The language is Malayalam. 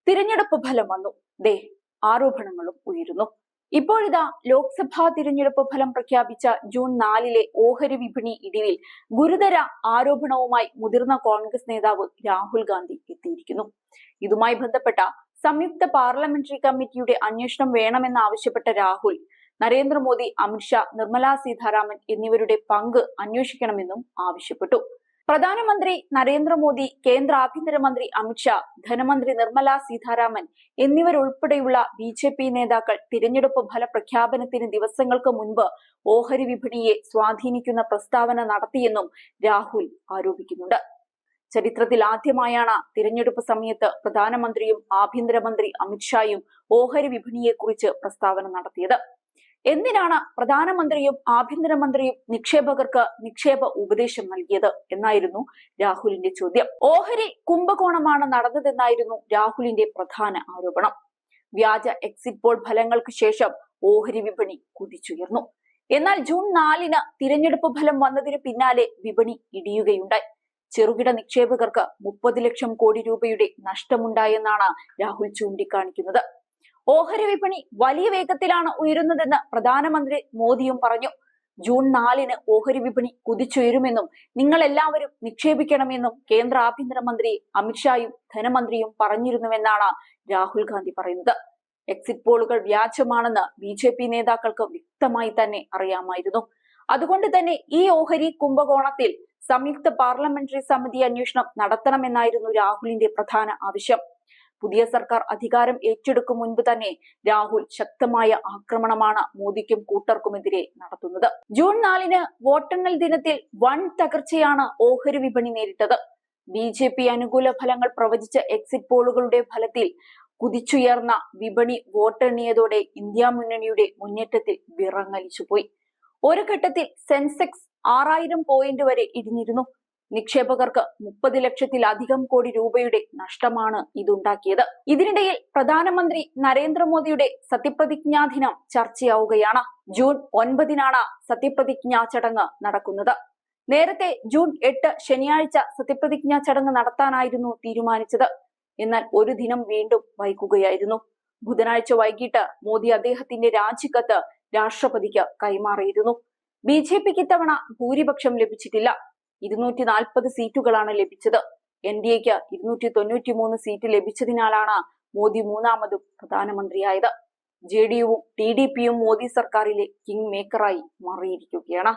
തിരഞ്ഞെടുപ്പ് ഫലം വന്നു. ആരോപണങ്ങളും ഉയരുന്നു. ഇപ്പോഴിതാ ലോക്സഭാ തിരഞ്ഞെടുപ്പ് ഫലം പ്രഖ്യാപിച്ച ജൂൺ 4 ഓഹരി വിപണി ഇടിവിൽ ഗുരുതര ആരോപണവുമായി മുതിർന്ന കോൺഗ്രസ് നേതാവ് രാഹുൽ ഗാന്ധി എത്തിയിരിക്കുന്നു. ഇതുമായി ബന്ധപ്പെട്ട സംയുക്ത പാർലമെന്ററി കമ്മിറ്റിയുടെ അന്വേഷണം വേണമെന്നാവശ്യപ്പെട്ട രാഹുൽ നരേന്ദ്രമോദി, അമിത്ഷാ, നിർമ്മലാ സീതാരാമൻ എന്നിവരുടെ പങ്ക് അന്വേഷിക്കണമെന്നും ആവശ്യപ്പെട്ടു. പ്രധാനമന്ത്രി നരേന്ദ്രമോദി, കേന്ദ്ര ആഭ്യന്തരമന്ത്രി അമിത്ഷാ, ധനമന്ത്രി നിർമ്മലാ സീതാരാമൻ എന്നിവരുൾപ്പെടെയുള്ള BJP നേതാക്കൾ തിരഞ്ഞെടുപ്പ് ഫല പ്രഖ്യാപനത്തിന് ദിവസങ്ങൾക്ക് മുൻപ് ഓഹരി വിപണിയെ സ്വാധീനിക്കുന്ന പ്രസ്താവന നടത്തിയെന്നും രാഹുൽ ആരോപിക്കുന്നുണ്ട്. ചരിത്രത്തിൽ ആദ്യമായാണ് തിരഞ്ഞെടുപ്പ് സമയത്ത് പ്രധാനമന്ത്രിയും ആഭ്യന്തരമന്ത്രി അമിത്ഷായും ഓഹരി വിപണിയെക്കുറിച്ച് പ്രസ്താവന നടത്തിയത്. എന്തിനാണ് പ്രധാനമന്ത്രിയും ആഭ്യന്തരമന്ത്രിയും നിക്ഷേപകർക്ക് നിക്ഷേപ ഉപദേശം നൽകിയത് എന്നായിരുന്നു രാഹുലിന്റെ ചോദ്യം. ഓഹരി കുംഭകോണമാണ് നടന്നതെന്നായിരുന്നു രാഹുലിന്റെ പ്രധാന ആരോപണം. വ്യാജ എക്സിറ്റ് പോൾ ഫലങ്ങൾക്ക് ശേഷം ഓഹരി വിപണി കുതിച്ചുയർന്നു. എന്നാൽ ജൂൺ 4 തിരഞ്ഞെടുപ്പ് ഫലം വന്നതിന് പിന്നാലെ വിപണി ഇടിയുകയുണ്ടായി. ചെറുകിട നിക്ഷേപകർക്ക് 30 ലക്ഷം കോടി രൂപയുടെ നഷ്ടമുണ്ടായെന്നാണ് രാഹുൽ ചൂണ്ടിക്കാണിക്കുന്നത്. ഓഹരി വിപണി വലിയ വേഗത്തിലാണ് ഉയരുന്നതെന്ന് പ്രധാനമന്ത്രി മോദിയും പറഞ്ഞു. ജൂൺ 4 ഓഹരി വിപണി കുതിച്ചുയരുമെന്നും നിങ്ങൾ എല്ലാവരും നിക്ഷേപിക്കണമെന്നും കേന്ദ്ര ആഭ്യന്തരമന്ത്രി അമിത്ഷായും ധനമന്ത്രിയും പറഞ്ഞിരുന്നുവെന്നാണ് രാഹുൽ ഗാന്ധി പറയുന്നത്. എക്സിറ്റ് പോളുകൾ വ്യാജമാണെന്ന് BJP നേതാക്കൾക്ക് വ്യക്തമായി തന്നെ അറിയാമായിരുന്നു. അതുകൊണ്ട് തന്നെ ഈ ഓഹരി കുംഭകോണത്തിൽ സംയുക്ത പാർലമെന്ററി സമിതി അന്വേഷണം നടത്തണമെന്നായിരുന്നു രാഹുലിന്റെ പ്രധാന ആവശ്യം. പുതിയ സർക്കാർ അധികാരം ഏറ്റെടുക്കും മുൻപ് തന്നെ രാഹുൽ ശക്തമായ ആക്രമണമാണ് മോദിക്കും കൂട്ടർക്കുമെതിരെ നടത്തുന്നത്. ജൂൺ 4 വോട്ടെണ്ണൽ ദിനത്തിൽ വൻ തകർച്ചയാണ് ഓഹരി വിപണി നേരിട്ടത്. BJP അനുകൂല ഫലങ്ങൾ പ്രവചിച്ച എക്സിറ്റ് പോളുകളുടെ ഫലത്തിൽ കുതിച്ചുയർന്ന വിപണി വോട്ടെണ്ണിയതോടെ ഇന്ത്യ മുന്നണിയുടെ മുന്നേറ്റത്തിൽ വിറങ്ങലിച്ചുപോയി. ഒരു ഘട്ടത്തിൽ സെൻസെക്സ് 6000 പോയിന്റ് വരെ ഇടിഞ്ഞിരുന്നു. നിക്ഷേപകർക്ക് 30 ലക്ഷത്തിലധികം കോടി രൂപയുടെ നഷ്ടമാണ് ഇതുണ്ടാക്കിയത്. ഇതിനിടയിൽ പ്രധാനമന്ത്രി നരേന്ദ്രമോദിയുടെ സത്യപ്രതിജ്ഞാ ദിനം ചർച്ചയാവുകയാണ്. ജൂൺ 9 സത്യപ്രതിജ്ഞാ ചടങ്ങ് നടക്കുന്നത്. നേരത്തെ ജൂൺ 8 ശനിയാഴ്ച സത്യപ്രതിജ്ഞാ ചടങ്ങ് നടത്താനായിരുന്നു തീരുമാനിച്ചത്. എന്നാൽ ഒരു ദിനം വീണ്ടും വൈകുകയായിരുന്നു. ബുധനാഴ്ച വൈകിട്ട് മോദി അദ്ദേഹത്തിന്റെ രാജിക്കത്ത് രാഷ്ട്രപതിക്ക് കൈമാറിയിരുന്നു. BJPക്ക് ഇത്തവണ ഭൂരിപക്ഷം ലഭിച്ചിട്ടില്ല. 240 സീറ്റുകളാണ് ലഭിച്ചത്. NDAക്ക് 293 സീറ്റ് ലഭിച്ചതിനാലാണ് മോദി മൂന്നാമതും പ്രധാനമന്ത്രിയായത്. JDUവും TDPയും മോദി സർക്കാരിലെ കിങ് മേക്കറായി മാറിയിരിക്കുകയാണ്.